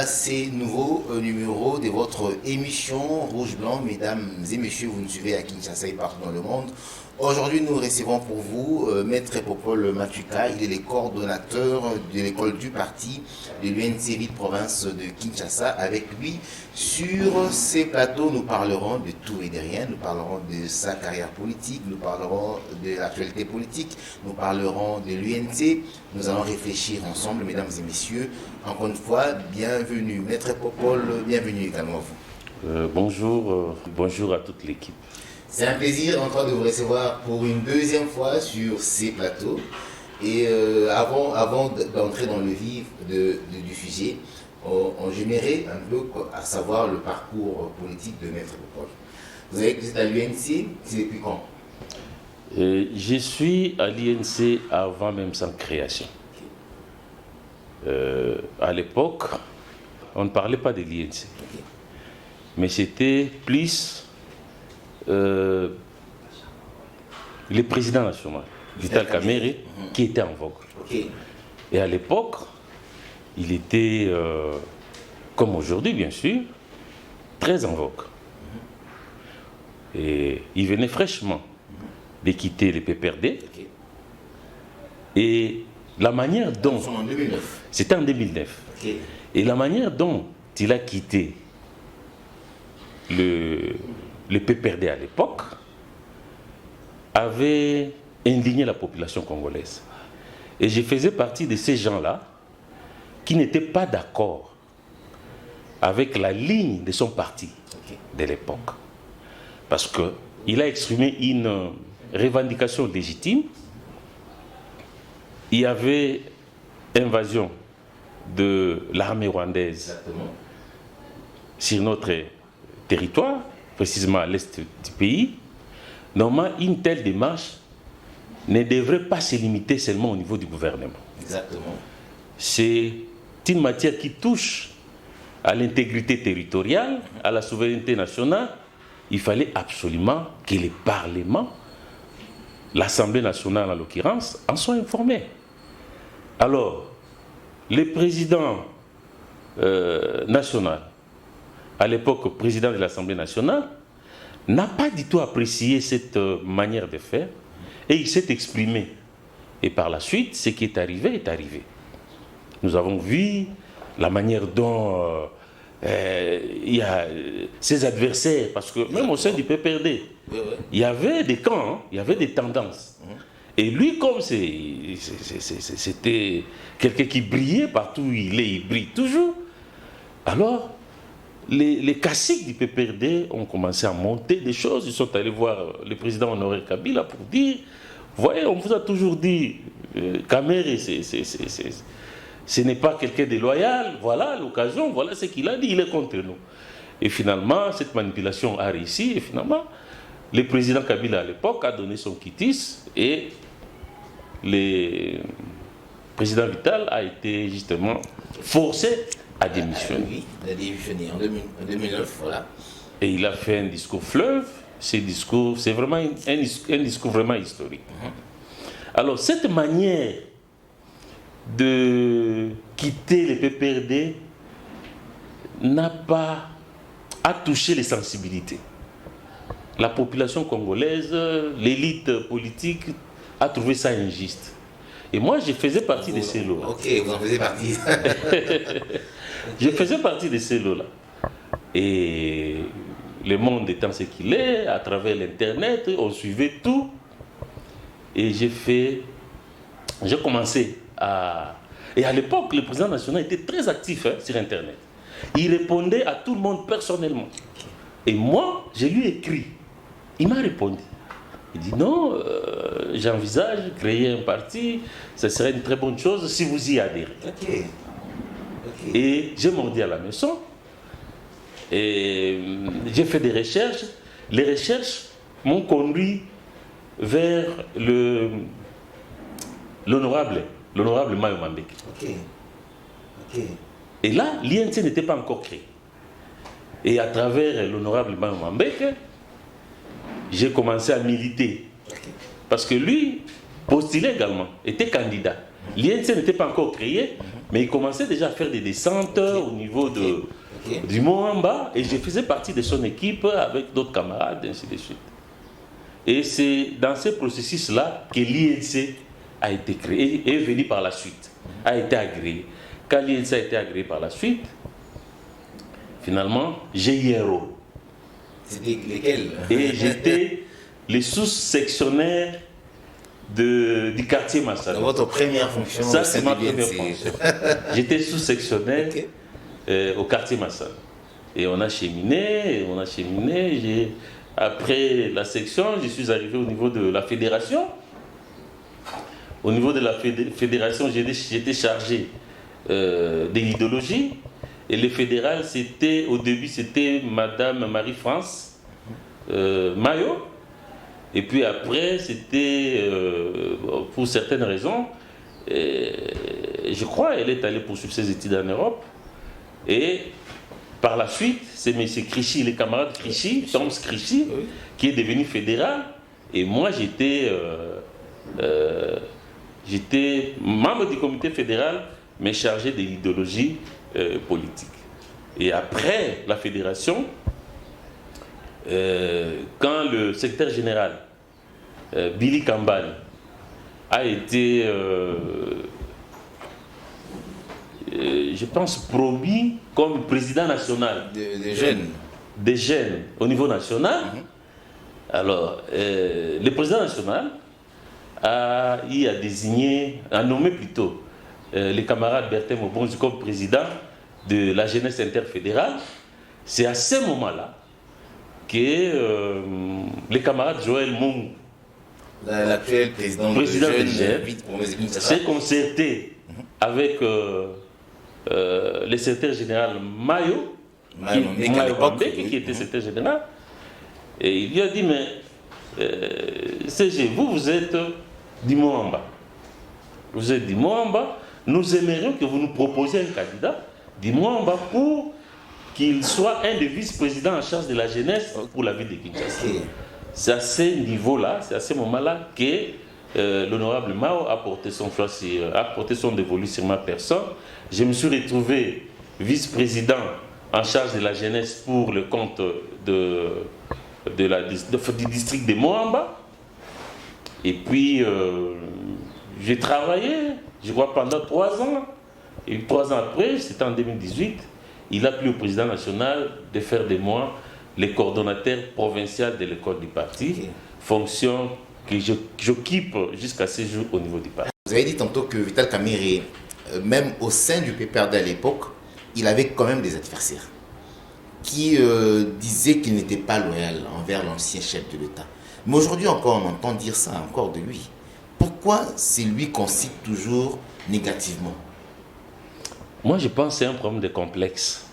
à ces nouveaux numéros de votre émission Rouge Blanc. Mesdames et messieurs, vous nous suivez à Kinshasa et partout dans le monde. Aujourd'hui, nous recevons pour vous Maître Popol Matuka. Il est le coordonnateur de l'école du parti de l'UNC Ville Province de Kinshasa. Avec lui, sur ces plateaux, nous parlerons de tout et de rien. Nous parlerons de sa carrière politique, nous parlerons de l'actualité politique, nous parlerons de l'UNC. Nous allons réfléchir ensemble, mesdames et messieurs. Encore une fois, bienvenue. Maître Popol, bienvenue également à vous. Bonjour à toute l'équipe. C'est un plaisir en train de vous recevoir pour une deuxième fois sur ces plateaux. Et avant d'entrer dans le vif du sujet, j'aimerais un peu à savoir le parcours politique de Maître Popol. Vous avez été à l'UNC, c'est depuis quand? Je suis à l'INC avant même sa création. À l'époque, on ne parlait pas de l'INC. Mais c'était plus le président national, Vital Kamerhe, qui était en vogue. Et à l'époque, il était, comme aujourd'hui bien sûr, très en vogue. Et il venait fraîchement de quitter le PPRD. Et la manière dont... C'était en 2009. Et la manière dont il a quitté le PPRD à l'époque avait indigné la population congolaise. Et je faisais partie de ces gens-là qui n'étaient pas d'accord avec la ligne de son parti de l'époque. Parce qu'il a exprimé une revendication légitime. Il y avait invasion de l'armée rwandaise sur notre territoire, précisément à l'est du pays. Normalement, une telle démarche ne devrait pas se limiter seulement au niveau du gouvernement. Exactement. C'est une matière qui touche à l'intégrité territoriale, à la souveraineté nationale. Il fallait absolument que les parlements, l'Assemblée nationale en l'occurrence, en soient informés. Alors, le président national, à l'époque président de l'Assemblée nationale, n'a pas du tout apprécié cette manière de faire et il s'est exprimé. Et par la suite, ce qui est arrivé est arrivé. Nous avons vu la manière dont il y a ses adversaires, parce que même au sein du PPRD, il y avait des camps, il y avait des tendances. Et lui, comme c'était quelqu'un qui brillait partout où il brille toujours, alors les caciques du PPRD ont commencé à monter des choses. Ils sont allés voir le président Honoré Kabila pour dire, voyez, on vous a toujours dit, Kamerhe, ce n'est pas quelqu'un de loyal, voilà l'occasion, voilà ce qu'il a dit, il est contre nous. Et finalement, cette manipulation a réussi, et finalement, le président Kabila à l'époque a donné son quitus, et le président Vital a été justement forcé à démissionner. Oui, il a démissionné en 2009, voilà. Et il a fait un discours fleuve, c'est vraiment un discours vraiment historique. Alors, cette manière de quitter le PPRD a touché les sensibilités. La population congolaise, l'élite politique a trouvé ça injuste. Et moi, je faisais partie de ces lots-là. Ok, vous en faisiez partie. Je faisais partie de ces lots-là. Et le monde étant ce qu'il est, à travers l'Internet, on suivait tout. Et j'ai commencé à... Et à l'époque, le président national était très actif sur Internet. Il répondait à tout le monde personnellement. Et moi, je lui ai écrit. Il m'a répondu. Il dit non, j'envisage de créer un parti, ce serait une très bonne chose si vous y adhérez. Et j'ai mordu à la maison. Et j'ai fait des recherches. Les recherches m'ont conduit vers l'honorable Mayo Mambeke. Et là, l'INC n'était pas encore créé. Et à travers l'honorable Mayo Mambeke, j'ai commencé à militer. Parce que lui postulait également, était candidat. L'INC n'était pas encore créé, Mais il commençait déjà à faire des descentes au niveau du Moamba, et je faisais partie de son équipe avec d'autres camarades, ainsi de suite. Et c'est dans ce processus-là que l'INC a été créé et est venu par la suite, a été agréé. Quand l'INC a été agréé par la suite, finalement, j'ai eu un rôle. C'était lesquels? Et j'étais le sous-sectionnaire du quartier Massalo. Votre première fonction? Ça, c'est ma première fonction. J'étais sous-sectionnaire au quartier Massalo. Et on a cheminé. Après la section, je suis arrivé au niveau de la fédération. Au niveau de la fédération, j'étais chargé de l'idéologie. Et le fédéral, au début, c'était Madame Marie-France Maillot. Et puis après, c'était, pour certaines raisons, je crois, elle est allée poursuivre ses études en Europe. Et par la suite, c'est M. Krichy, les camarades Krichy, Thomas Krichy, qui est devenu fédéral. Et moi, j'étais membre du comité fédéral, mais chargé de l'idéologie politique. Et après la fédération, quand le secrétaire général, Billy Kambal, a été, je pense, promis comme président national des jeunes au niveau national, alors le président national a nommé plutôt le camarade Bertin Mobonzi comme président de la jeunesse interfédérale. C'est à ce moment-là que le camarade Joël Mung, l'actuel président des jeunes, s'est concerté avec le secrétaire général Mayo qui était secrétaire général, et il lui a dit, mais CG, vous êtes du Moamba. Vous êtes du Moamba, nous aimerions que vous nous proposiez un candidat du Moamba pour qu'il soit un des vice-présidents en charge de la jeunesse pour la ville de Kinshasa. C'est à ce niveau-là, c'est à ce moment-là que l'honorable Mao a porté son choix, a porté son dévolu sur ma personne. Je me suis retrouvé vice-président en charge de la jeunesse pour le compte du district de Moamba. Et puis, j'ai travaillé, je crois, pendant 3 ans. Et 3 ans après, c'était en 2018, il a plu au président national de faire de moi le coordonnateur provincial de l'école du parti, fonction que j'occupe jusqu'à ce jour au niveau du parti. Vous avez dit tantôt que Vital Kamerhe, même au sein du PPRD à l'époque, il avait quand même des adversaires qui disaient qu'il n'était pas loyal envers l'ancien chef de l'État. Mais aujourd'hui encore, on entend dire ça encore de lui. Pourquoi c'est lui qu'on cite toujours négativement? Moi, je pense que c'est un problème de complexe.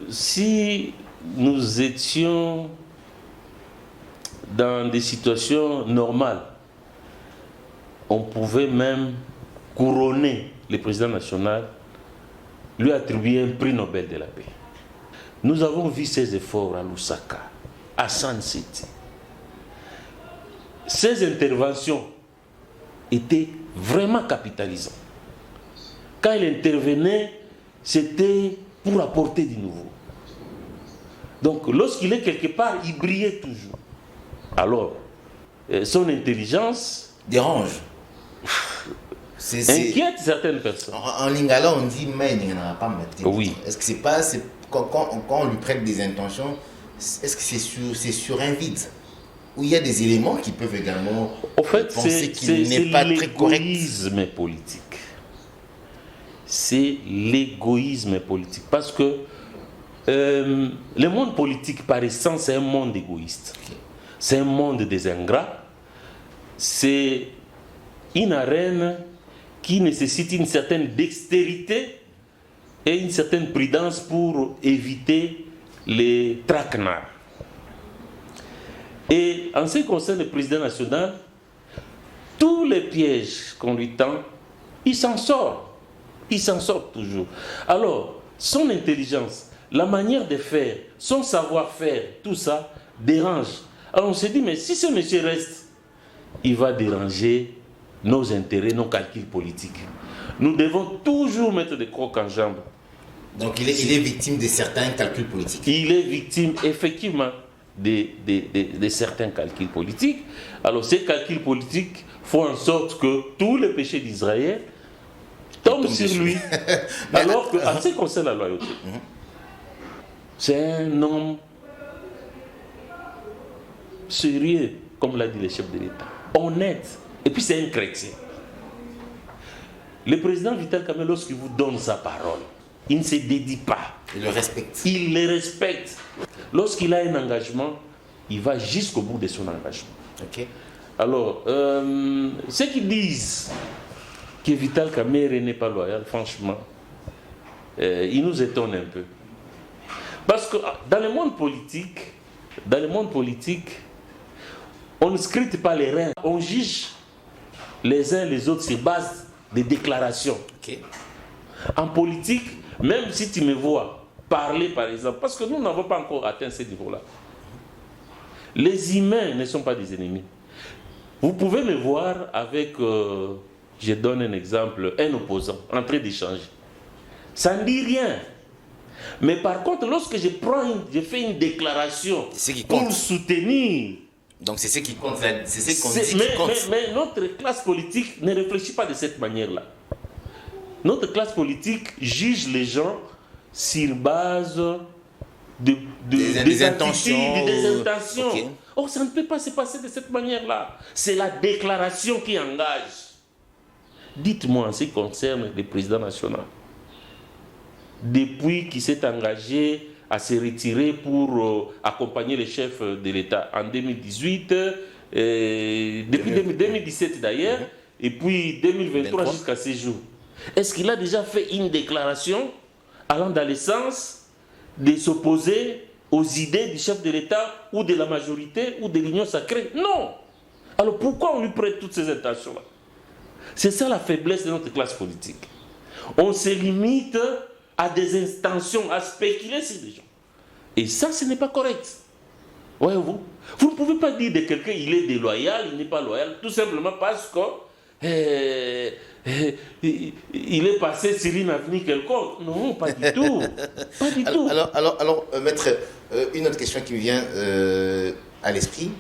Si nous étions dans des situations normales, on pouvait même couronner le président national, lui attribuer un prix Nobel de la paix. Nous avons vu ses efforts à Lusaka, à Sun City. Ces interventions étaient vraiment capitalisantes. Quand il intervenait, c'était pour apporter du nouveau. Donc, lorsqu'il est quelque part, il brillait toujours. Alors, son intelligence dérange. Inquiète certaines personnes. En lingala, on dit mais il n'y en a pas maintenant. Oui. Est-ce que c'est pas quand on lui prête des intentions, est-ce que c'est sur un vide? Ou il y a des éléments qui peuvent également penser qu'il n'est pas très correct? C'est l'égoïsme politique. C'est l'égoïsme politique. Parce que le monde politique, par essence, c'est un monde égoïste. C'est un monde des ingrats. C'est une arène qui nécessite une certaine dextérité et une certaine prudence pour éviter les traquenards. Et en ce qui concerne le président national, tous les pièges qu'on lui tend, il s'en sort. Il s'en sort toujours. Alors, son intelligence, la manière de faire, son savoir-faire, tout ça dérange. Alors on se dit, mais si ce monsieur reste, il va déranger nos intérêts, nos calculs politiques. Nous devons toujours mettre des crocs en jambe. Donc il est victime de certains calculs politiques. Il est victime effectivement de certains calculs politiques. Alors ces calculs politiques font en sorte que tous les péchés d'Israël tombent sur lui. Alors qu'en ce qui concerne la loyauté, c'est un homme sérieux, comme l'a dit le chef de l'État, honnête, et puis c'est un chrétien. Le président Vital Kamerhe, lorsqu'il vous donne sa parole, il ne se dédie pas. Il le respecte. Il le respecte. Lorsqu'il a un engagement, il va jusqu'au bout de son engagement. Ok. Alors, ceux qui disent que Vital Kamerhe n'est pas loyal, franchement, ils nous étonnent un peu. Parce que dans le monde politique, on ne scrute pas les reins. On juge les uns les autres sur base des déclarations. Ok. En politique, même si tu me vois parler, par exemple, parce que nous n'avons pas encore atteint ce niveau-là. Les humains ne sont pas des ennemis. Vous pouvez me voir avec, je donne un exemple, un opposant en train d'échanger. Ça ne dit rien. Mais par contre, lorsque je fais une déclaration pour soutenir. Donc c'est ce qui compte. C'est ce qu'on dit qui compte. Mais notre classe politique ne réfléchit pas de cette manière-là. Notre classe politique juge les gens sur base des intentions. Okay. Or, ça ne peut pas se passer de cette manière-là. C'est la déclaration qui engage. Dites-moi en ce qui concerne le président national. Depuis qu'il s'est engagé à se retirer pour accompagner le chef de l'État en 2018, depuis 2017 d'ailleurs, et puis 2023 jusqu'à ces jours. Est-ce qu'il a déjà fait une déclaration allant dans le sens de s'opposer aux idées du chef de l'État ou de la majorité ou de l'Union sacrée? Non. Alors pourquoi on lui prête toutes ces intentions-là? C'est ça la faiblesse de notre classe politique. On se limite à des intentions, à spéculer sur des gens. Et ça, ce n'est pas correct. Voyez-vous, vous ne pouvez pas dire de quelqu'un il est déloyal, il n'est pas loyal, tout simplement parce que il est passé sur une avenue quelconque. Non, pas du tout. Pas du tout. Alors maître, une autre question qui me vient à l'esprit.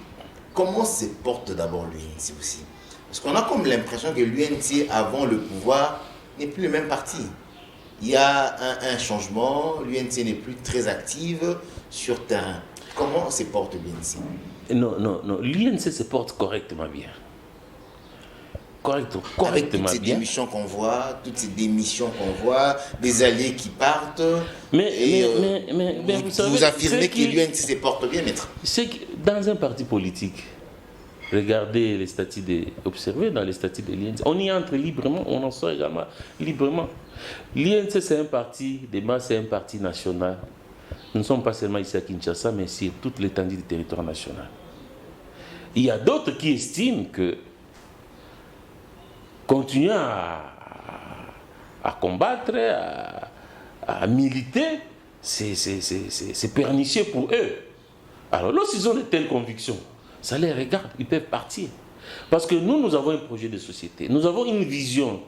Comment se porte d'abord l'UNC aussi? Parce qu'on a comme l'impression que l'UNC, avant le pouvoir, n'est plus le même parti. Il y a un changement, l'UNC n'est plus très active sur terrain. Comment se porte l'UNC? Non, l'UNC se porte correctement bien. Correctement avec toutes ces bien. démissions qu'on voit, des alliés qui partent. Mais vous affirmez que l'UNC se porte bien, maître? C'est que dans un parti politique, regardez les statuts observez dans les statuts de l'UNC, on y entre librement, on en sort également librement. L'UNC, c'est un parti de base, c'est un parti national. Nous ne sommes pas seulement ici à Kinshasa, mais sur toute l'étendue du territoire national. Il y a d'autres qui estiment que continuer à combattre, à militer, c'est pernicieux pour eux. Alors, lorsqu'ils ont de telles convictions, ça les regarde, ils peuvent partir. Parce que nous avons un projet de société, nous avons une vision.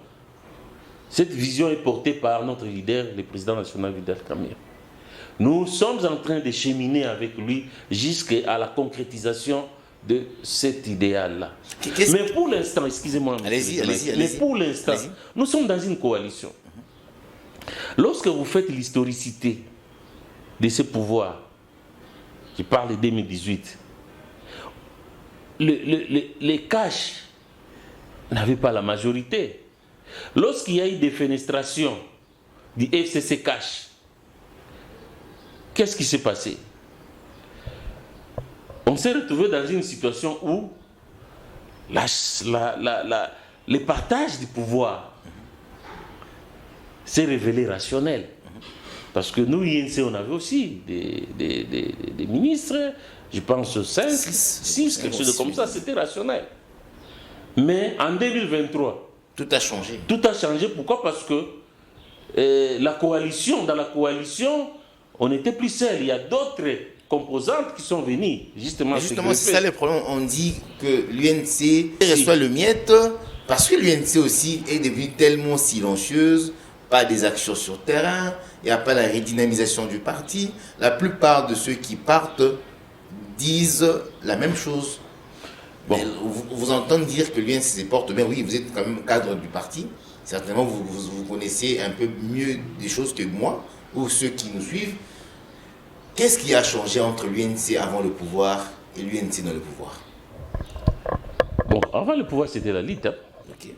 Cette vision est portée par notre leader, le président national Vital Kamerhe. Nous sommes en train de cheminer avec lui jusqu'à la concrétisation de cet idéal-là. Mais pour l'instant, excusez-moi, mais pour l'instant, nous sommes dans une coalition. Lorsque vous faites l'historicité de ce pouvoir, je parle de 2018, les Cash n'avaient pas la majorité. Lorsqu'il y a eu des fenestrations du FCC Cash, qu'est-ce qui s'est passé? On s'est retrouvé dans une situation où le partage du pouvoir s'est révélé rationnel. Parce que nous, INC, on avait aussi des ministres, je pense 5, 6, quelque chose comme ça, c'était rationnel. Mais en 2023, tout a changé. Tout a changé. Pourquoi? Parce que dans la coalition, on n'était plus seul. Il y a d'autres composantes qui sont venues. Justement, c'est ça le problème. On dit que l'UNC reçoit le miette, Parce que l'UNC aussi est devenue tellement silencieuse, pas des actions sur terrain, il n'y a pas la redynamisation du parti. La plupart de ceux qui partent disent la même chose. Bon. Vous entendez dire que l'UNC se porte bien, oui, vous êtes quand même cadre du parti. Certainement, vous connaissez un peu mieux des choses que moi, ou ceux qui nous suivent. Qu'est-ce qui a changé entre l'UNC avant le pouvoir et l'UNC dans le pouvoir? Bon, avant le pouvoir, c'était la lutte. Hein. Okay.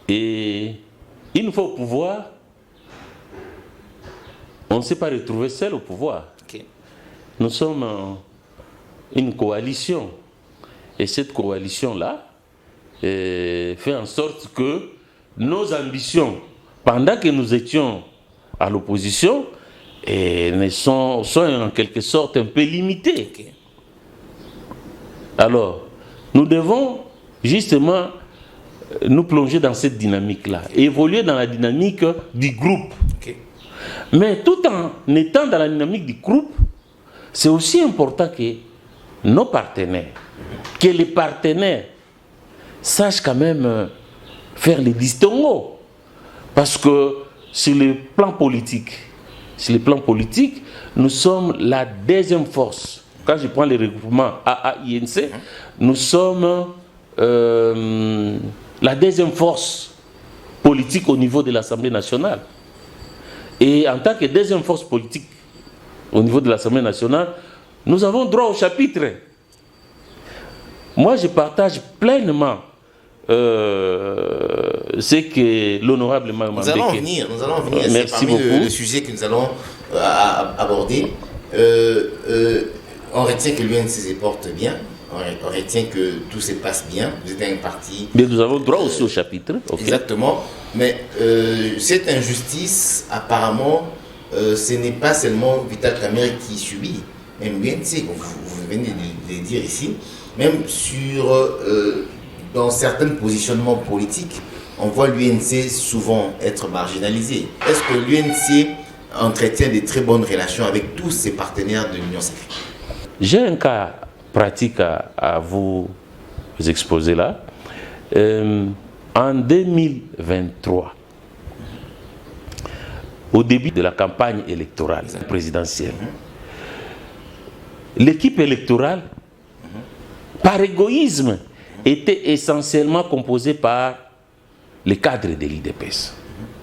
Et une fois au pouvoir, on ne s'est pas retrouvé seul au pouvoir. Okay. Nous sommes une coalition. Et cette coalition-là fait en sorte que nos ambitions, pendant que nous étions à l'opposition, sont en quelque sorte un peu limitées. Okay. Alors, nous devons justement nous plonger dans cette dynamique-là, évoluer dans la dynamique du groupe. Okay. Mais tout en étant dans la dynamique du groupe, c'est aussi important que nos partenaires, que les partenaires sachent quand même faire les distinguos. Parce que sur le plan politique, nous sommes la deuxième force. Quand je prends les regroupements AA-INC, nous sommes la deuxième force politique au niveau de l'Assemblée nationale. Et en tant que deuxième force politique au niveau de l'Assemblée nationale, nous avons droit au chapitre. Moi, je partage pleinement ce que l'honorable Mambeke. Nous allons venir. Merci c'est parmi beaucoup. le sujet que nous allons aborder. On retient que l'UNC se porte bien. On retient que tout se passe bien. Vous êtes un parti. Mais nous avons droit aussi au chapitre. Okay. Exactement. Mais cette injustice, apparemment, ce n'est pas seulement Vital Kamerhe qui subit. Même l'UNC, vous venez de le dire ici, même dans certains positionnements politiques, on voit l'UNC souvent être marginalisé. Est-ce que l'UNC entretient de très bonnes relations avec tous ses partenaires de l'Union sacrée? J'ai un cas pratique à vous exposer là. En 2023, au début de la campagne électorale présidentielle, l'équipe électorale, par égoïsme, était essentiellement composée par les cadres de l'IDPS.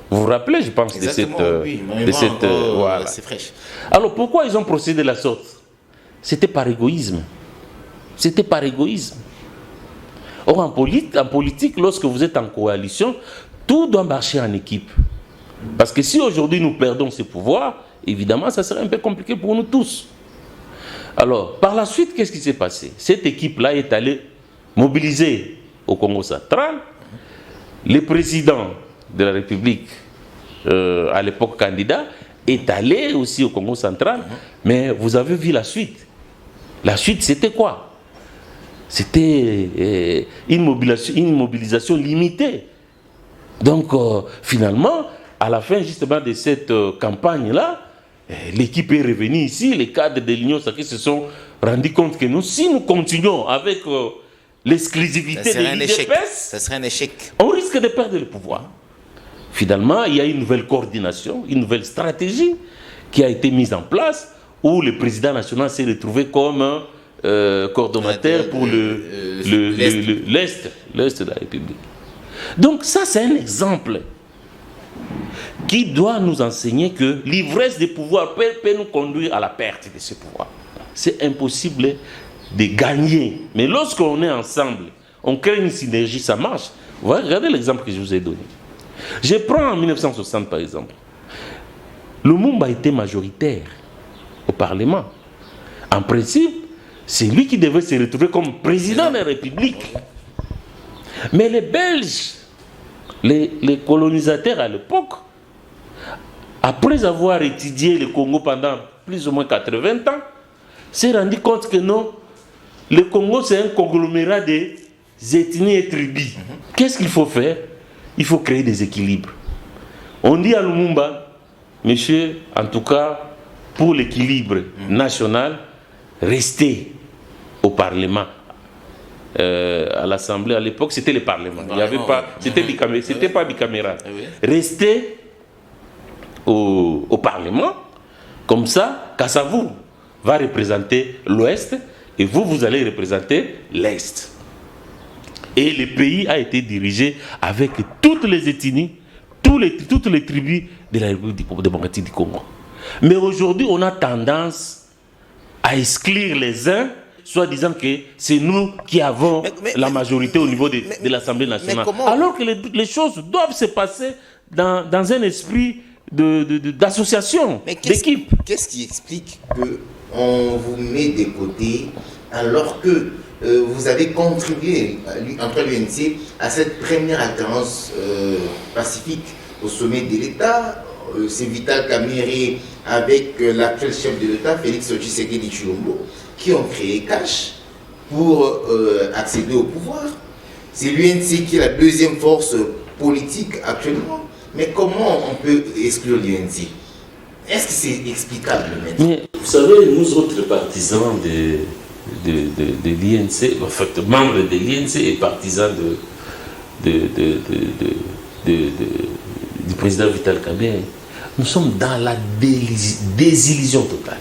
Vous vous rappelez, je pense, exactement, de cette voilà. C'est fraîche. Alors pourquoi ils ont procédé de la sorte? C'était par égoïsme. C'était par égoïsme. Or, en politique, lorsque vous êtes en coalition, tout doit marcher en équipe. Parce que si aujourd'hui nous perdons ce pouvoir, évidemment, ça serait un peu compliqué pour nous tous. Alors, par la suite, qu'est-ce qui s'est passé? Cette équipe-là est allée mobiliser au Congo central. Le président de la République, à l'époque candidat, est allé aussi au Congo central. Mais vous avez vu la suite. La suite, c'était quoi? C'était une mobilisation limitée. Donc, finalement, à la fin justement de cette campagne-là, l'équipe est revenue ici, les cadres de l'Union sacrée se sont rendus compte que si nous continuons avec l'exclusivité de l'IDPS, ça serait un échec. On risque de perdre le pouvoir. Finalement, il y a une nouvelle coordination, une nouvelle stratégie qui a été mise en place où le président national s'est retrouvé comme coordonnateur pour l'Est de la République. Donc ça, c'est un exemple qui doit nous enseigner que l'ivresse des pouvoirs peut nous conduire à la perte de ce pouvoir. C'est impossible de gagner. Mais lorsqu'on est ensemble, on crée une synergie, ça marche. Regardez l'exemple que je vous ai donné. Je prends en 1960 par exemple. Lumumba était majoritaire au Parlement. En principe, c'est lui qui devait se retrouver comme président de la République. Mais les Belges, les colonisateurs à l'époque, après avoir étudié le Congo pendant plus ou moins 80 ans, s'est rendu compte que non, le Congo c'est un conglomérat des ethnies et tribus. Qu'est-ce qu'il faut faire? Il faut créer des équilibres. On dit à Lumumba, monsieur, en tout cas, pour l'équilibre national, restez au Parlement. à l'Assemblée, à l'époque, c'était le Parlement. Il y avait pas, c'était pas bicaméral. Restez au Parlement, comme ça, Kassavou va représenter l'Ouest et vous allez représenter l'Est. Et le pays a été dirigé avec toutes les ethnies, toutes les tribus de la République démocratique du Congo. Mais aujourd'hui, on a tendance à exclure les uns, soit disant que c'est nous qui avons la majorité au niveau de l'Assemblée nationale. Alors que les choses doivent se passer dans un esprit d'association, d'équipe. Qu'est-ce qui explique qu'on vous met de côté alors que vous avez contribué, entre l'UNC, à cette première alternance pacifique au sommet de l'État? C'est Vital Kamerhe avec l'actuel chef de l'État, Félix Tshisekedi Tshilombo, qui ont créé Cash pour accéder au pouvoir. C'est l'UNC qui est la deuxième force politique actuellement. Mais comment on peut exclure l'UNC? Est-ce que c'est explicable maintenant? Mais vous savez, nous autres partisans de l'INC, en fait, membres de l'INC et partisans du président Vital Kamerhe, nous sommes dans la désillusion totale.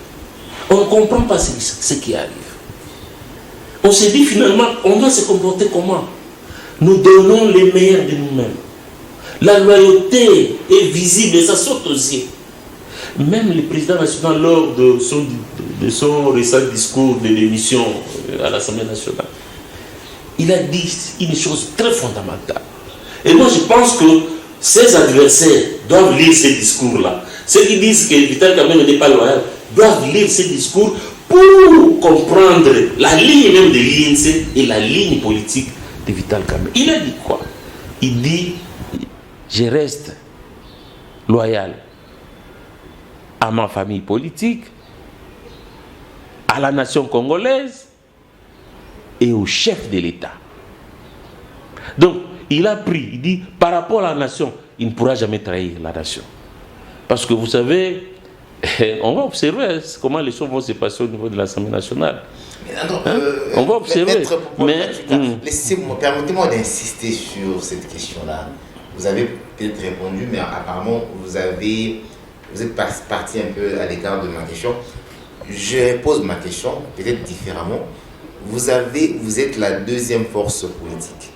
On ne comprend pas ce qui arrive. On se dit finalement, on doit se comporter comment? Nous donnons les meilleurs de nous-mêmes. La loyauté est visible et ça saute aux yeux. Même le président national, lors de son récent discours de l'émission à l'Assemblée nationale, il a dit une chose très fondamentale. Et moi, je pense que ses adversaires doivent lire ces discours-là. Ceux qui disent que Vital Kamerhe n'est pas loyal doivent lire ces discours pour comprendre la ligne même de l'INC et la ligne politique de Vital Kamerhe. Il a dit quoi? Il dit: je reste loyal à ma famille politique, à la nation congolaise et au chef de l'État. Donc, il a pris, il dit, par rapport à la nation, il ne pourra jamais trahir la nation. Parce que vous savez, on va observer comment les choses vont se passer au niveau de l'Assemblée nationale. On va observer. Permettez-moi d'insister sur cette question-là. Vous avez peut-être répondu, mais apparemment, vous êtes parti un peu à l'écart de ma question. Je pose ma question, peut-être différemment. Vous êtes la deuxième force politique.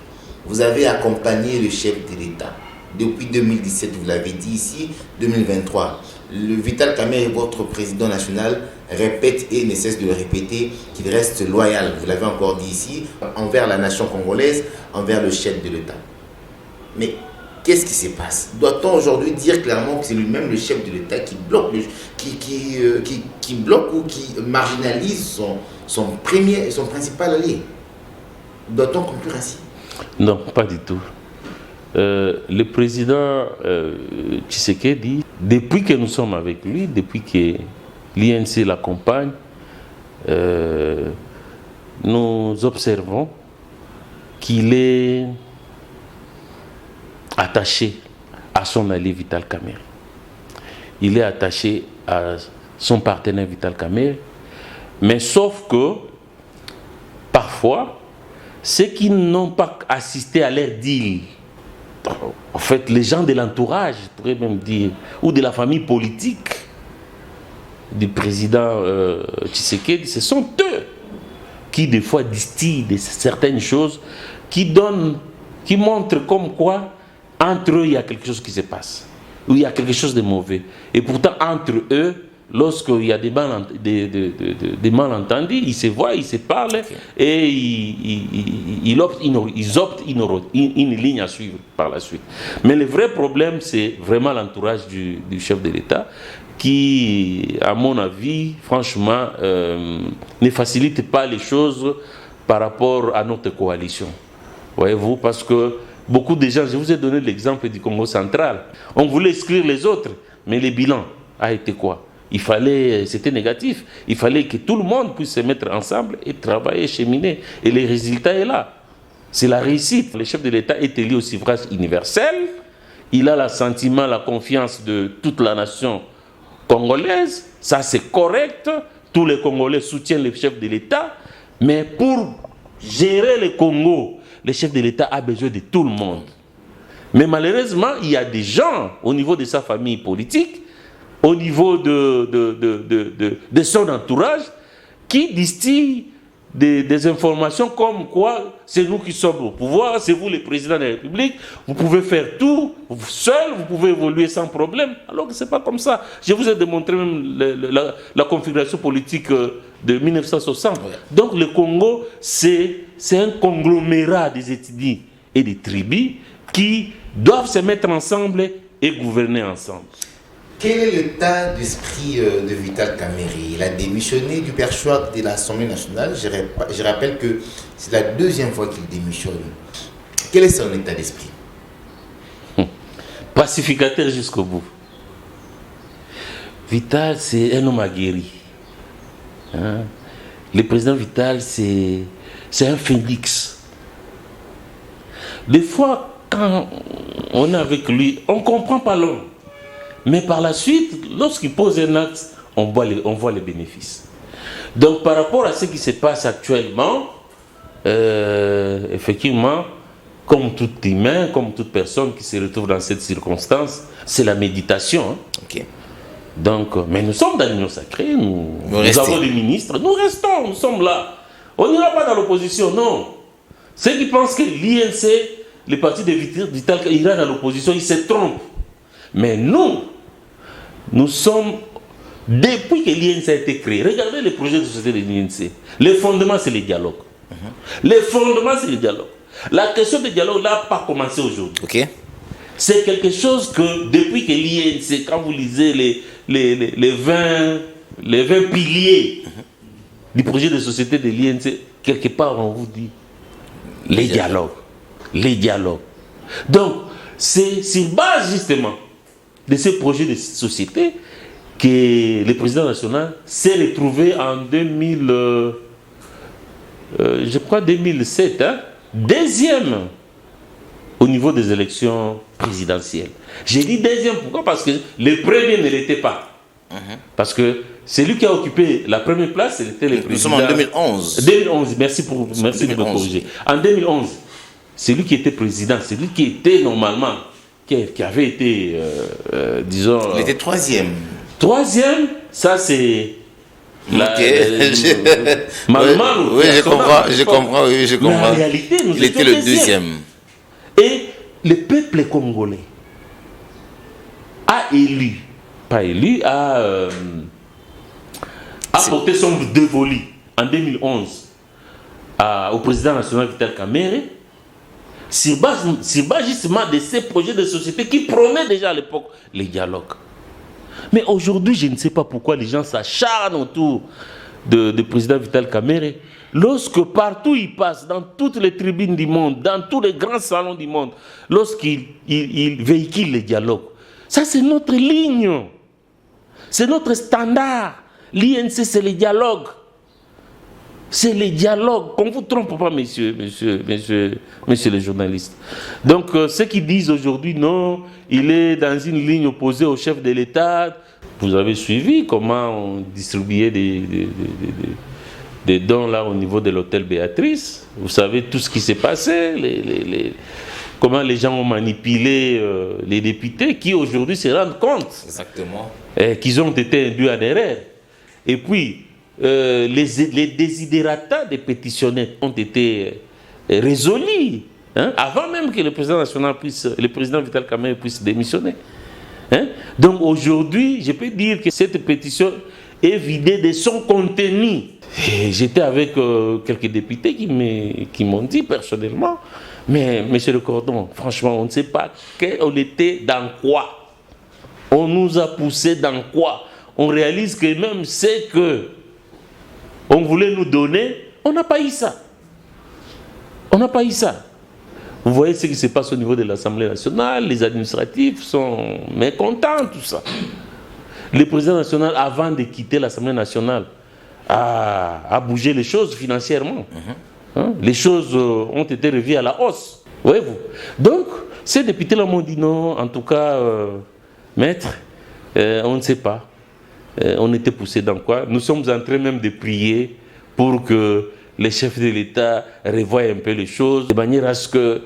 Vous avez accompagné le chef de l'État. Depuis 2017, vous l'avez dit ici, 2023. Le Vital Kamerhe, votre président national, répète et ne cesse de le répéter qu'il reste loyal, vous l'avez encore dit ici, envers la nation congolaise, envers le chef de l'État. Mais qu'est-ce qui se passe? Doit-on aujourd'hui dire clairement que c'est lui-même le chef de l'État qui bloque, qui bloque ou qui marginalise son principal allié? Doit-on conclure ainsi? Non, pas du tout. Le président Tshisekedi, depuis que nous sommes avec lui, depuis que l'INC l'accompagne, nous observons qu'il est attaché à son allié Vital Kamerhe. Il est attaché à son partenaire Vital Kamerhe, mais sauf que parfois, ceux qui n'ont pas assisté à leur deal, en fait, les gens de l'entourage, je pourrais même dire, ou de la famille politique du président Tshisekedi, ce sont eux qui, des fois, distillent certaines choses qui montrent comme quoi, entre eux, il y a quelque chose qui se passe, ou il y a quelque chose de mauvais. Et pourtant, entre eux, lorsqu'il y a des malentendus, ils se voient, ils se parlent et ils optent une ligne à suivre par la suite. Mais le vrai problème, c'est vraiment l'entourage du chef de l'État qui, à mon avis, franchement, ne facilite pas les choses par rapport à notre coalition. Voyez-vous, parce que beaucoup de gens, je vous ai donné l'exemple du Congo central, on voulait exclure les autres, mais le bilan a été quoi? C'était négatif. Il fallait que tout le monde puisse se mettre ensemble et travailler, cheminer. Et le résultat est là. C'est la réussite. Le chef de l'État est élu au suffrage universel. Il a l'assentiment, la confiance de toute la nation congolaise. Ça, c'est correct. Tous les Congolais soutiennent le chef de l'État. Mais pour gérer le Congo, le chef de l'État a besoin de tout le monde. Mais malheureusement, il y a des gens au niveau de sa famille politique, au niveau de son entourage, qui distillent des informations comme quoi c'est nous qui sommes au pouvoir, c'est vous le président de la République, vous pouvez faire tout, seul, vous pouvez évoluer sans problème. Alors que ce n'est pas comme ça. Je vous ai démontré même la configuration politique de 1960. Ouais. Donc le Congo, c'est un conglomérat des ethnies et des tribus qui doivent se mettre ensemble et gouverner ensemble. Quel est l'état d'esprit de Vital Kamerhe? Il a démissionné du perchoir de l'Assemblée nationale. Je rappelle que c'est la deuxième fois qu'il démissionne. Quel est son état d'esprit? Pacificateur jusqu'au bout. Vital, c'est un homme aguerri. Hein? Le président Vital, c'est un phénix. Des fois, quand on est avec lui, on ne comprend pas l'homme. Mais par la suite, lorsqu'il pose un acte, on voit les bénéfices. Donc par rapport à ce qui se passe actuellement, effectivement, comme tout humain, comme toute personne qui se retrouve dans cette circonstance, c'est la méditation. Hein. Okay. Donc, mais nous sommes dans l'union sacrée, nous avons des ministres, nous restons, nous sommes là. On n'ira pas dans l'opposition, non. Ceux qui pensent que l'INC, le parti de Vital, ira dans l'opposition, ils se trompent. Mais nous sommes, depuis que l'INC a été créé, regardez les projets de société de l'INC. Le fondement, c'est le dialogue. Le fondement, c'est le dialogue. La question du dialogue n'a pas commencé aujourd'hui. Okay. C'est quelque chose que, depuis que l'INC, quand vous lisez les 20 piliers du projet de société de l'INC, quelque part, on vous dit les dialogues. Les dialogues. Donc, c'est sur base, justement, de ce projet de société que le président national s'est retrouvé en 2007, hein, deuxième au niveau des élections présidentielles. J'ai dit deuxième, pourquoi? Parce que le premier ne l'était pas. Parce que celui qui a occupé la première place, c'était le président. Nous sommes en 2011. 2011, merci de me corriger. En 2011, celui qui était président, celui qui était normalement, qui avait été, disons... Il était troisième. Troisième, ça c'est... Oui, je comprends. Mais en réalité, il était le deuxième. Et le peuple congolais a élu, a porté son dévolu en 2011 au président national Vital Kamerhe, sur base justement de ces projets de société qui prônaient déjà à l'époque les dialogues. Mais aujourd'hui, je ne sais pas pourquoi les gens s'acharnent autour de président Vital Kamerhe, lorsque partout il passe, dans toutes les tribunes du monde, dans tous les grands salons du monde, lorsqu'il véhicule les dialogues. Ça, c'est notre ligne. C'est notre standard. L'INC, c'est les dialogues. C'est les dialogues. Qu'on ne vous trompe pas, messieurs les journalistes. Donc, ceux qui disent aujourd'hui, non, il est dans une ligne opposée au chef de l'État. Vous avez suivi comment on distribuait des dons là au niveau de l'hôtel Béatrice. Vous savez tout ce qui s'est passé, comment les gens ont manipulé les députés qui aujourd'hui se rendent compte qu'ils ont été induits en erreur. Et puis, les désidérata des pétitionnaires ont été résolus, hein, avant même que le président Vital Kamerhe puisse démissionner. Hein? Donc aujourd'hui, je peux dire que cette pétition est vidée de son contenu. J'étais avec quelques députés qui m'ont dit personnellement, mais monsieur le Cordon, franchement, on ne sait pas on était dans quoi. On nous a poussé dans quoi. On réalise que même ce que on voulait nous donner, on n'a pas eu ça. On n'a pas eu ça. Vous voyez ce qui se passe au niveau de l'Assemblée nationale, les administratifs sont mécontents, tout ça. Le président national, avant de quitter l'Assemblée nationale, a bougé les choses financièrement. Hein? Les choses ont été revues à la hausse. Voyez-vous. Donc, ces députés-là m'ont dit non, en tout cas, maître, on ne sait pas. On était poussé dans quoi? Nous sommes en train même de prier pour que les chefs de l'État revoient un peu les choses, de manière à ce que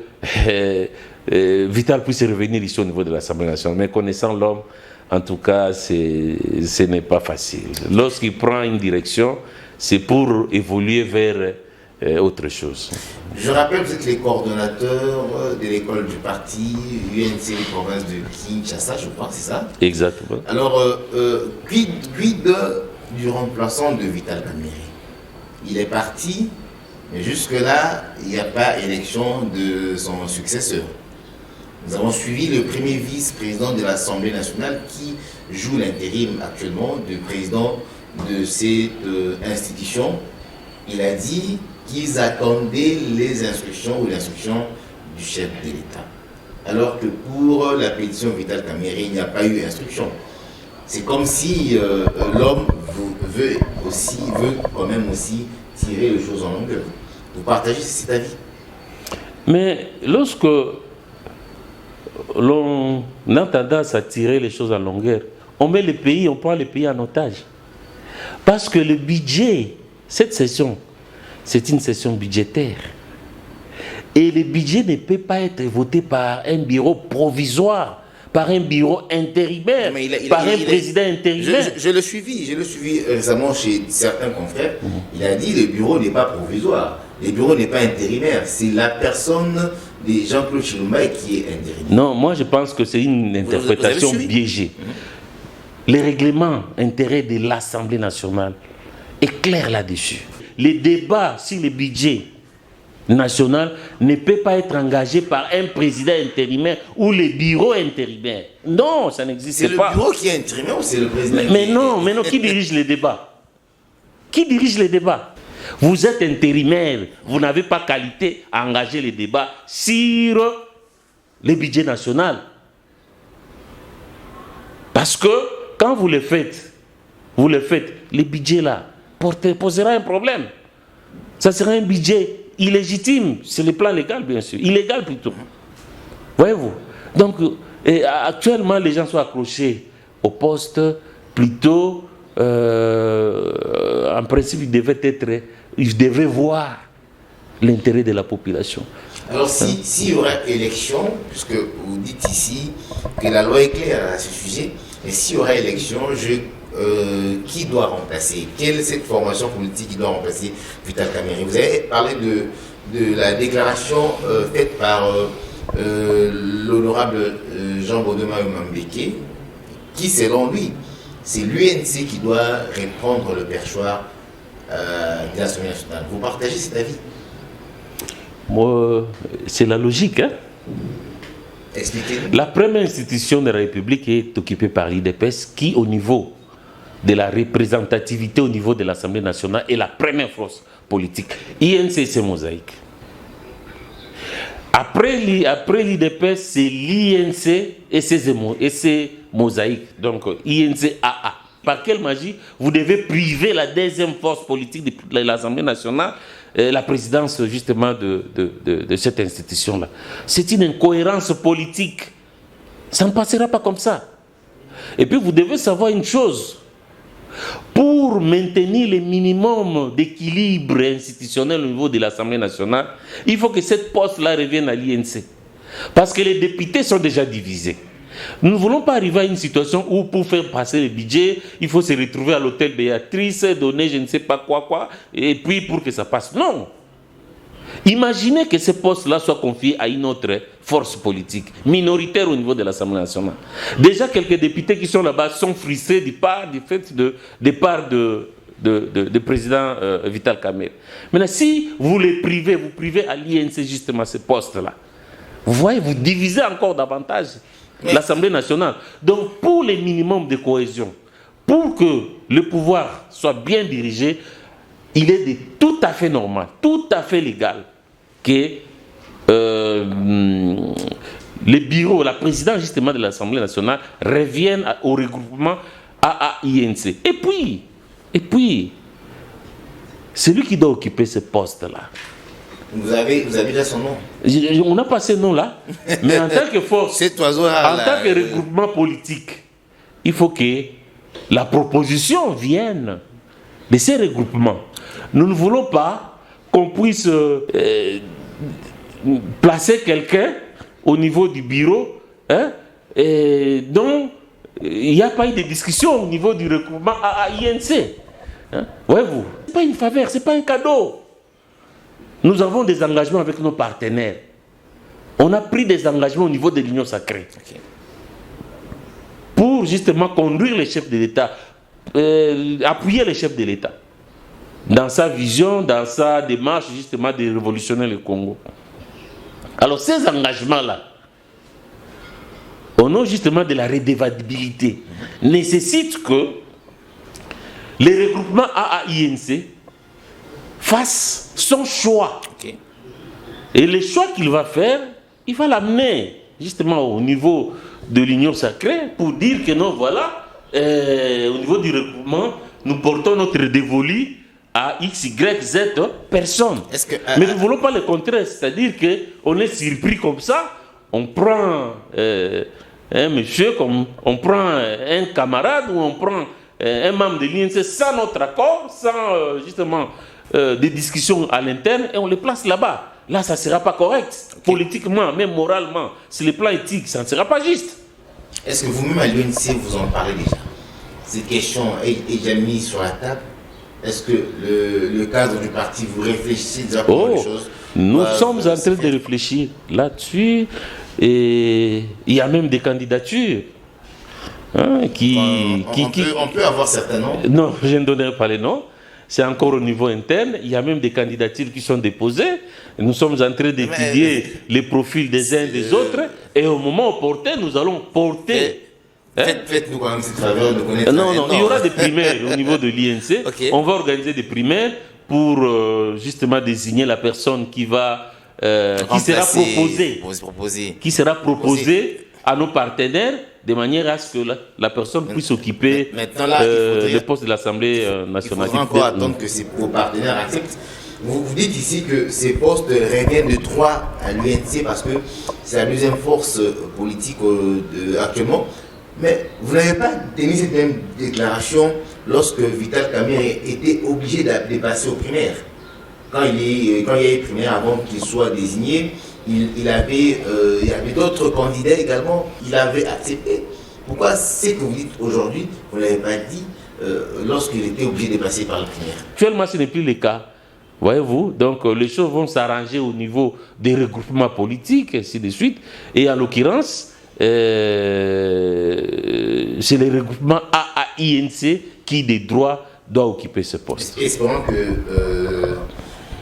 Vital puisse revenir ici au niveau de l'Assemblée nationale. Mais connaissant l'homme, en tout cas, ce n'est pas facile. Lorsqu'il prend une direction, c'est pour évoluer vers autre chose. Je rappelle que vous êtes les coordonnateurs de l'école du parti UNC province de Kinshasa, je crois, c'est ça? Exactement. Alors, quid du remplaçant de Vital Kamerhe? Il est parti, mais jusque-là, il n'y a pas élection de son successeur. Nous avons suivi le premier vice-président de l'Assemblée nationale qui joue l'intérim actuellement du président de cette institution. Il a dit qu'ils attendaient les instructions ou l'instruction du chef de l'État. Alors que pour la pétition Vital Kamerhe, il n'y a pas eu instruction. C'est comme si l'homme veut quand même aussi tirer les choses en longueur. Vous partagez cet avis? Mais lorsque l'on a tendance à tirer les choses en longueur, on met le pays, on prend le pays en otage. Parce que le budget, cette session, c'est une session budgétaire. Et le budget ne peut pas être voté par un bureau provisoire, par un bureau intérimaire, par un président intérimaire. Je l'ai suivi récemment chez certains confrères. Il a dit que le bureau n'est pas provisoire, le bureau n'est pas intérimaire. C'est la personne de Jean-Claude Chilomba qui est intérimaire. Non, moi je pense que c'est une interprétation biaisée. Le règlement intérieur de l'Assemblée nationale est clair là-dessus. Les débats sur le budget national ne peut pas être engagé par un président intérimaire ou le bureau intérimaire. Non, ça n'existe pas. C'est le bureau qui est intérimaire ou c'est le président? Mais non, qui dirige les débats? Qui dirige les débats? Vous êtes intérimaire, vous n'avez pas qualité à engager les débats sur le budget national. Parce que quand vous le faites, le budget là posera un problème. Ça sera un budget illégitime, c'est le plan légal bien sûr, illégal plutôt. Voyez-vous? Donc actuellement les gens sont accrochés au poste plutôt en principe ils devraient voir l'intérêt de la population. Alors s'il y aura élection, puisque vous dites ici que la loi est claire à ce sujet, mais s'il y aura élection, qui doit remplacer? Quelle est cette formation politique qui doit remplacer Vital Kamerhe? Vous avez parlé de la déclaration faite par l'honorable Jean Bodema Mambeke, qui selon lui, c'est l'UNC qui doit reprendre le perchoir de l'Assemblée nationale. Vous partagez cet avis? Moi, c'est la logique. Hein? Expliquez-nous. La première institution de la République est occupée par l'IDPS qui, au niveau de la représentativité au niveau de l'Assemblée nationale, est la première force politique. INC, c'est mosaïque. Après l'IDPS, c'est l'INC et c'est mosaïque. Donc, INC AA. Par quelle magie vous devez priver la deuxième force politique de l'Assemblée nationale, la présidence justement de cette institution-là? C'est une incohérence politique. Ça ne passera pas comme ça. Et puis vous devez savoir une chose. Pour maintenir le minimum d'équilibre institutionnel au niveau de l'Assemblée nationale, il faut que cette poste-là revienne à l'INC. Parce que les députés sont déjà divisés. Nous ne voulons pas arriver à une situation où pour faire passer le budget, il faut se retrouver à l'hôtel Béatrice, donner je ne sais pas quoi, et puis pour que ça passe. Non. Imaginez que ce poste-là soit confié à une autre force politique, minoritaire au niveau de l'Assemblée nationale. Déjà, quelques députés qui sont là-bas sont frustrés du fait de départ de président Vital Kamerhe. Maintenant, si vous les privez, vous privez à l'INC justement ce poste-là. Vous voyez, vous divisez encore davantage l'Assemblée nationale. Donc, pour les minimums de cohésion, pour que le pouvoir soit bien dirigé, il est tout à fait normal, tout à fait légal que le bureau, la présidence justement de l'Assemblée nationale revienne au regroupement AAINC. Et puis, c'est lui qui doit occuper ce poste-là. Vous avez déjà son nom? On n'a pas ce nom-là, mais en tant que force, en tant que regroupement politique, il faut que la proposition vienne de ces regroupements. Nous ne voulons pas qu'on puisse placer quelqu'un au niveau du bureau, hein, et donc il n'y a pas eu de discussion au niveau du recrutement à INC. Hein? Voyez-vous, ce n'est pas une faveur, ce n'est pas un cadeau. Nous avons des engagements avec nos partenaires. On a pris des engagements au niveau de l'Union sacrée. Okay. Pour justement conduire les chefs de l'État, appuyer les chefs de l'État dans sa vision, dans sa démarche justement de révolutionner le Congo. Alors ces engagements-là, au nom justement de la redevabilité, nécessitent que les regroupements AAINC fassent son choix. Okay. Et le choix qu'il va faire, il va l'amener justement au niveau de l'Union sacrée pour dire que non, voilà, au niveau du regroupement, nous portons notre dévolu à X, Y, Z personnes. Mais nous ne voulons pas le contraire, c'est-à-dire qu'on est surpris comme ça, on prend un monsieur, comme on prend un camarade ou on prend un membre de l'INC sans notre accord, sans justement des discussions à l'interne, et on le place là-bas. Là, ça ne sera pas correct, okay. Politiquement, même moralement, sur le plan éthique, ça ne sera pas juste. Est-ce que vous-même à l'UNC, vous en parlez déjà? Cette question est déjà mise sur la table. Est-ce que le cadre du parti, vous réfléchissez déjà pour les choses? Nous sommes en train de réfléchir là-dessus, et il y a même des candidatures. Hein, on peut avoir certains noms? Non, je ne donnerai pas les noms. C'est encore au niveau interne. Il y a même des candidatures qui sont déposées. Nous sommes en train d'étudier les profils des uns et des autres. Et au moment opportun, nous allons porter... Faites-nous quand même cette faveur de connaître... Non, il y aura des primaires au niveau de l'INC. Okay. On va organiser des primaires pour justement désigner la personne qui va... qui sera proposée à nos partenaires de manière à ce que la personne puisse occuper le poste de l'Assemblée nationale. Il faudra encore attendre que vos partenaires acceptent. Vous dites ici que ces postes reviennent de droit à l'UNC parce que c'est la deuxième force politique actuellement. Mais vous n'avez pas tenu cette même déclaration lorsque Vital Kamerhe était obligé de passer aux primaires. Quand il y a eu primaires avant qu'il soit désigné, il y avait d'autres candidats également, il avait accepté. Pourquoi ce que vous dites aujourd'hui, vous ne l'avez pas dit lorsqu'il était obligé de passer par le primaire? Actuellement, ce n'est plus le cas. Voyez-vous, donc les choses vont s'arranger au niveau des regroupements politiques, ainsi de suite. Et en l'occurrence, c'est les regroupements AAINC qui, des droits, doit occuper ce poste. Espérons que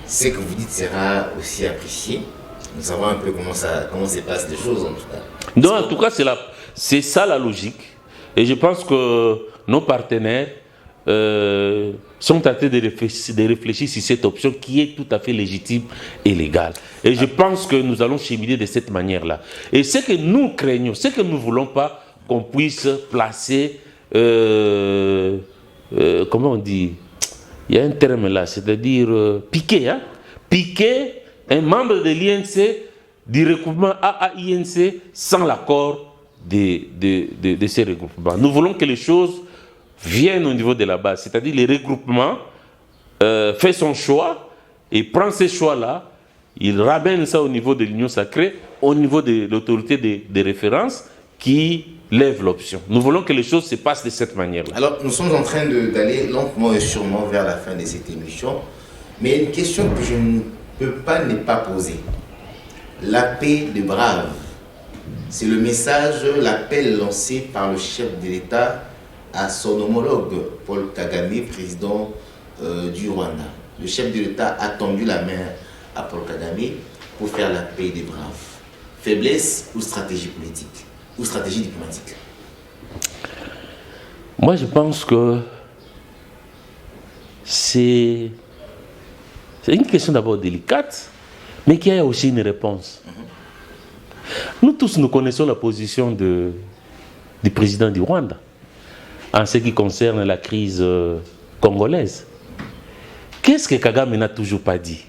ce que vous dites sera aussi apprécié. Nous savons un peu comment se passent les choses en tout cas. Non, en tout cas, c'est ça la logique. Et je pense que nos partenaires sont en train de réfléchir sur cette option qui est tout à fait légitime et légale. Et je pense que nous allons cheminer de cette manière-là. Et ce que nous craignons, ce que nous ne voulons pas qu'on puisse placer, comment on dit, il y a un terme là, c'est-à-dire piquer, hein? Piquer un membre de l'INC, du regroupement AAINC, sans l'accord de ces regroupements. Nous voulons que les choses viennent au niveau de la base, c'est-à-dire les regroupements fait son choix et prend ces choix-là, il ramène ça au niveau de l'Union sacrée, au niveau de l'autorité de référence qui lève l'option. Nous voulons que les choses se passent de cette manière-là. Alors, nous sommes en train d'aller lentement et sûrement vers la fin de cette émission, mais une question que je ne peux pas ne pas poser. La paix des braves, c'est le message, l'appel lancé par le chef de l'État à son homologue Paul Kagame, président du Rwanda. Le chef de l'État a tendu la main à Paul Kagame pour faire la paix des braves. Faiblesse ou stratégie politique ou stratégie diplomatique? Moi, je pense que c'est une question d'abord délicate, mais qui a aussi une réponse. Nous tous, nous connaissons la position du président du Rwanda en ce qui concerne la crise congolaise. Qu'est-ce que Kagame n'a toujours pas dit?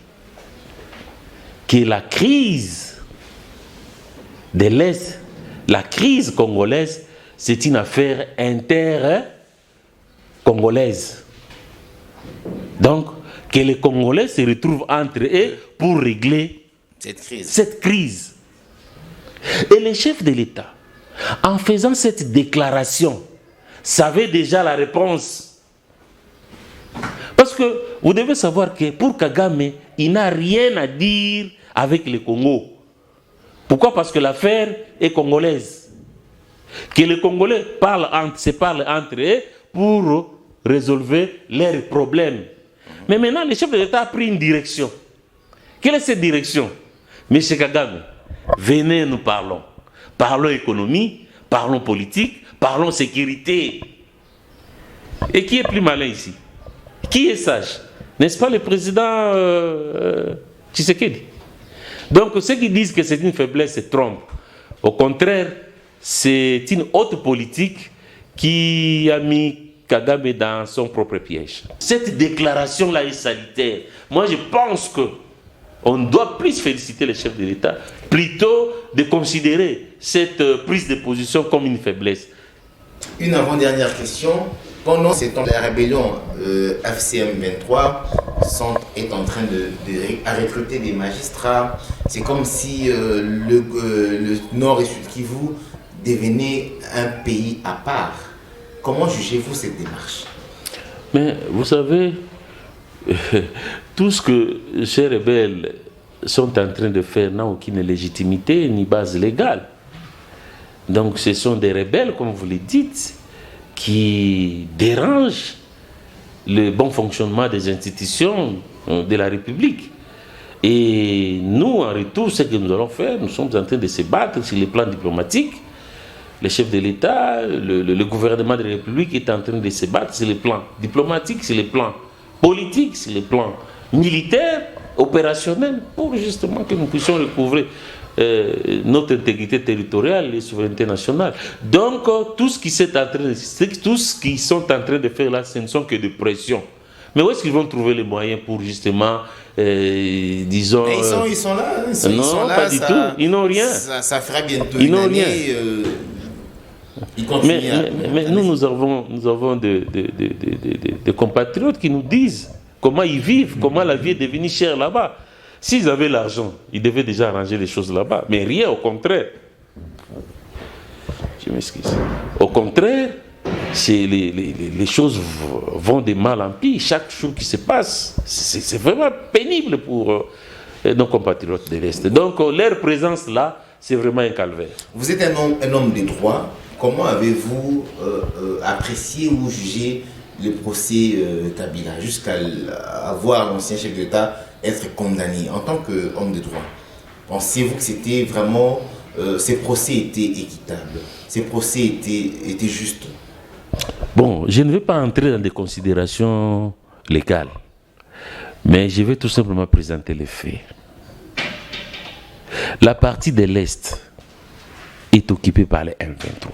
Que la crise de l'Est, la crise congolaise, c'est une affaire inter-congolaise. Donc, que les Congolais se retrouvent entre eux pour régler cette crise. Et les chefs de l'État, en faisant cette déclaration, savaient déjà la réponse. Parce que vous devez savoir que pour Kagame, il n'a rien à dire avec le Congo. Pourquoi? Parce que l'affaire est congolaise. Que les Congolais se parlent entre eux pour résolver leurs problèmes. Mais maintenant, le chef de l'État a pris une direction. Quelle est cette direction? Monsieur Kagame, venez, nous parlons. Parlons économie, parlons politique, parlons sécurité. Et qui est plus malin ici? Qui est sage? N'est-ce pas le président Tshisekedi? Donc ceux qui disent que c'est une faiblesse se trompent. Au contraire, c'est une haute politique qui a mis Kagame dans son propre piège. Cette déclaration-là est salutaire. Moi, je pense qu'on doit plus féliciter les chefs de l'État, plutôt de considérer cette prise de position comme une faiblesse. Une avant-dernière question. Pendant ces temps, la rébellion FCM 23 est en train de recruter des magistrats. C'est comme si le Nord et Sud Kivu devenaient un pays à part. Comment jugez-vous cette démarche? Mais vous savez, tout ce que ces rebelles sont en train de faire n'a aucune légitimité ni base légale. Donc ce sont des rebelles, comme vous le dites, qui dérangent le bon fonctionnement des institutions de la République. Et nous, en retour, ce que nous allons faire, nous sommes en train de se battre sur le plan diplomatique. Le chef de l'État, le gouvernement de la République est en train de se battre sur le plan diplomatique, sur le plan politique, sur le plan militaire, opérationnel, pour justement que nous puissions recouvrer notre intégrité territoriale et souveraineté nationale. Donc, tout ce qu'ils sont en train de faire là, ce ne sont que des pressions. Mais où est-ce qu'ils vont trouver les moyens pour justement, disons... Mais ils sont là. Ils sont là, pas du tout. Ils n'ont rien. Ça fera bientôt une année. Ils continuent. Mais nous avons des compatriotes qui nous disent comment ils vivent, comment la vie est devenue chère là-bas. S'ils avaient l'argent, ils devaient déjà arranger les choses là-bas. Mais rien, au contraire. Je m'excuse. Au contraire, les choses vont de mal en pis. Chaque jour qui se passe, c'est vraiment pénible pour nos compatriotes de l'Est. Donc, leur présence là, c'est vraiment un calvaire. Vous êtes un homme de droit. Comment avez-vous apprécié ou jugé le procès Kabila jusqu'à voir l'ancien chef d'État être condamné en tant qu'homme de droit? Pensez-vous que c'était vraiment... ces procès étaient équitables, ces procès étaient justes? Bon, je ne vais pas entrer dans des considérations légales, mais je vais tout simplement présenter les faits. La partie de l'Est est occupée par les M23.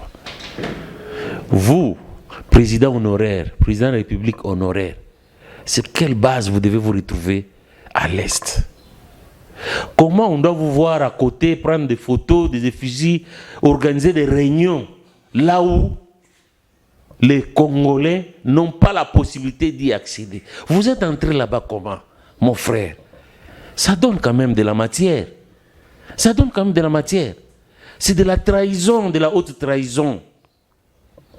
Vous, président honoraire, président de la République honoraire, sur quelle base vous devez vous retrouver à l'Est? Comment on doit vous voir à côté, prendre des photos, des effigies, organiser des réunions, là où les Congolais n'ont pas la possibilité d'y accéder? Vous êtes entré là-bas comment, mon frère? Ça donne quand même de la matière. Ça donne quand même de la matière. C'est de la trahison, de la haute trahison.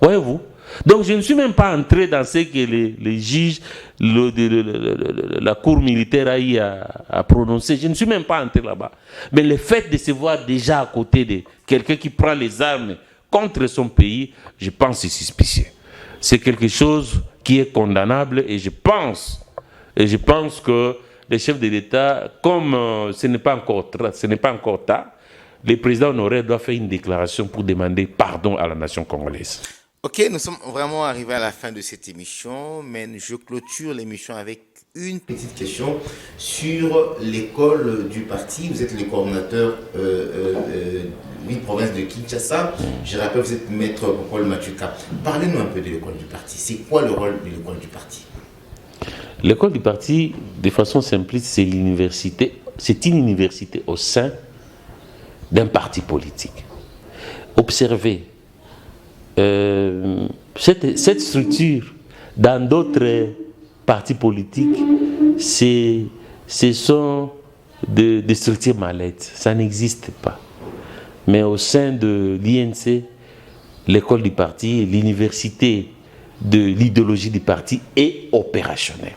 Voyez-vous? Donc je ne suis même pas entré dans ce que les juges, la cour militaire a eu à prononcer. Je ne suis même pas entré là-bas. Mais le fait de se voir déjà à côté de quelqu'un qui prend les armes contre son pays, je pense que c'est suspicieux. C'est quelque chose qui est condamnable et je pense que les chefs de l'État, comme ce n'est pas encore tard, le président honoraire doit faire une déclaration pour demander pardon à la nation congolaise. Ok, nous sommes vraiment arrivés à la fin de cette émission, mais je clôture l'émission avec une petite question sur l'école du parti. Vous êtes le coordonnateur ville-province de Kinshasa. Je rappelle, vous êtes maître Paul Machuka. Parlez-nous un peu de l'école du parti. C'est quoi le rôle de l'école du parti? L'école du parti, de façon simpliste, c'est l'université. C'est une université au sein d'un parti politique. Observez. Cette structure, dans d'autres partis politiques, ce sont des structures malades. Ça n'existe pas. Mais au sein de l'INC, l'école du parti, l'université de l'idéologie du parti est opérationnelle.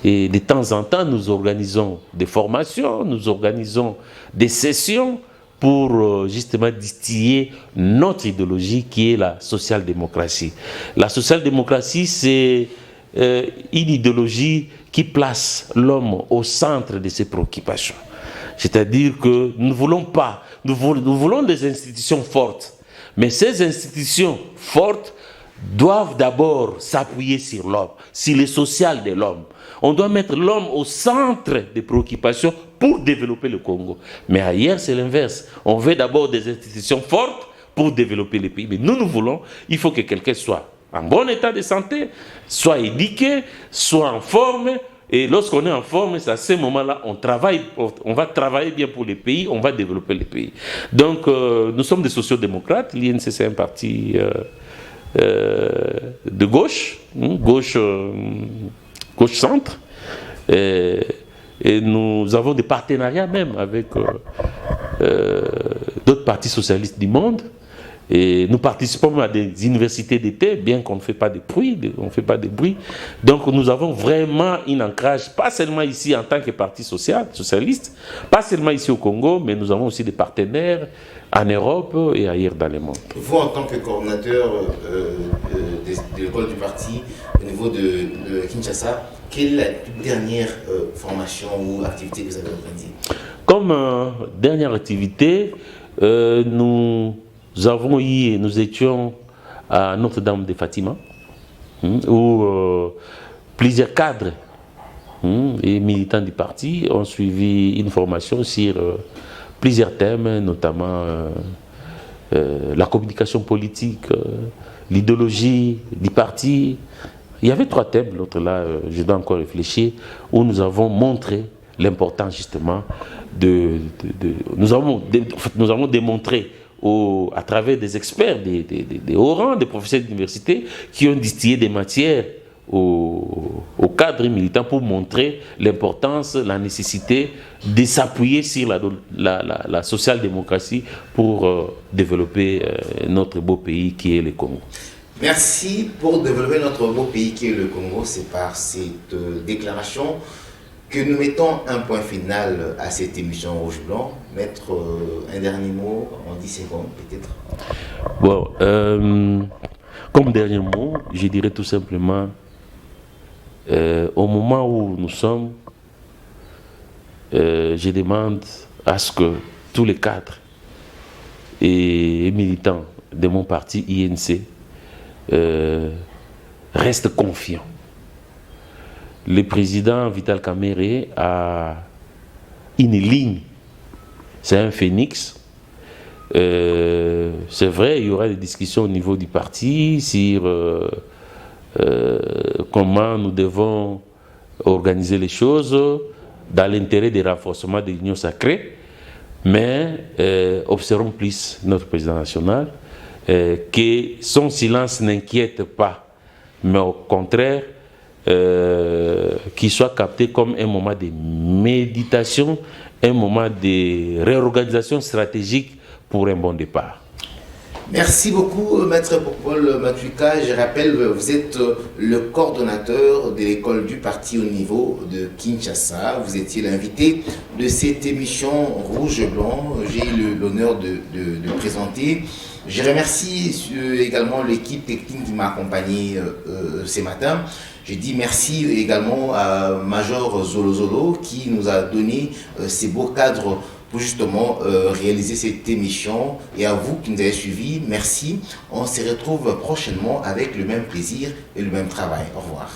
Et de temps en temps, nous organisons des formations, nous organisons des sessions pour justement distiller notre idéologie qui est la social-démocratie. La social-démocratie, c'est une idéologie qui place l'homme au centre de ses préoccupations. C'est-à-dire que nous voulons des institutions fortes. Mais ces institutions fortes doivent d'abord s'appuyer sur l'homme, sur le social de l'homme. On doit mettre l'homme au centre des préoccupations pour développer le Congo. Mais ailleurs, c'est l'inverse. On veut d'abord des institutions fortes pour développer le pays. Mais nous voulons, il faut que quelqu'un soit en bon état de santé, soit éduqué, soit en forme. Et lorsqu'on est en forme, c'est à ce moment-là, on va travailler bien pour le pays, on va développer le pays. Donc, nous sommes des sociodémocrates. L'INC, c'est un parti de gauche, gauche-centre. Et nous avons des partenariats même avec d'autres partis socialistes du monde. Et nous participons à des universités d'été, bien qu'on ne fait pas de bruit, Donc nous avons vraiment un ancrage, pas seulement ici en tant que parti socialiste, pas seulement ici au Congo, mais nous avons aussi des partenaires en Europe et ailleurs dans le monde. Vous, en tant que coordinateur de l'école du parti au niveau de Kinshasa, quelle est la dernière formation ou activité que vous avez organisée? Comme dernière activité, nous étions à Notre-Dame de Fatima, où plusieurs cadres et militants du parti ont suivi une formation sur plusieurs thèmes, notamment la communication politique, l'idéologie du parti. Il y avait 3 thèmes, l'autre là, je dois encore réfléchir, où nous avons montré l'importance justement nous avons démontré à travers des experts, des hauts rangs, des professeurs d'université qui ont distillé des matières aux cadres militants pour montrer l'importance, la nécessité de s'appuyer sur la social-démocratie pour développer notre beau pays qui est le Congo. Merci pour développer notre beau pays qui est le Congo. C'est par cette déclaration que nous mettons un point final à cette émission Rouge-Blanc. Mettre un dernier mot en 10 secondes peut-être. Bon, comme dernier mot, je dirais tout simplement, au moment où nous sommes, je demande à ce que tous les cadres et militants de mon parti INC restent confiants. Le président Vital Kamerhe a une ligne, c'est un phénix. C'est vrai, il y aura des discussions au niveau du parti sur comment nous devons organiser les choses dans l'intérêt du renforcement de l'union sacrée, mais observons plus notre président national, que son silence n'inquiète pas, mais au contraire, qu'il soit capté comme un moment de méditation, un moment de réorganisation stratégique pour un bon départ. Merci beaucoup, Maître Popol Matuika. Je rappelle, vous êtes le coordonnateur de l'école du parti au niveau de Kinshasa. Vous étiez l'invité de cette émission Rouge-Blanc. J'ai eu l'honneur de présenter. Je remercie également l'équipe technique qui m'a accompagné ce matin. Je dis merci également à Major Zolo qui nous a donné ces beaux cadres pour justement réaliser cette émission. Et à vous qui nous avez suivis, merci. On se retrouve prochainement avec le même plaisir et le même travail. Au revoir.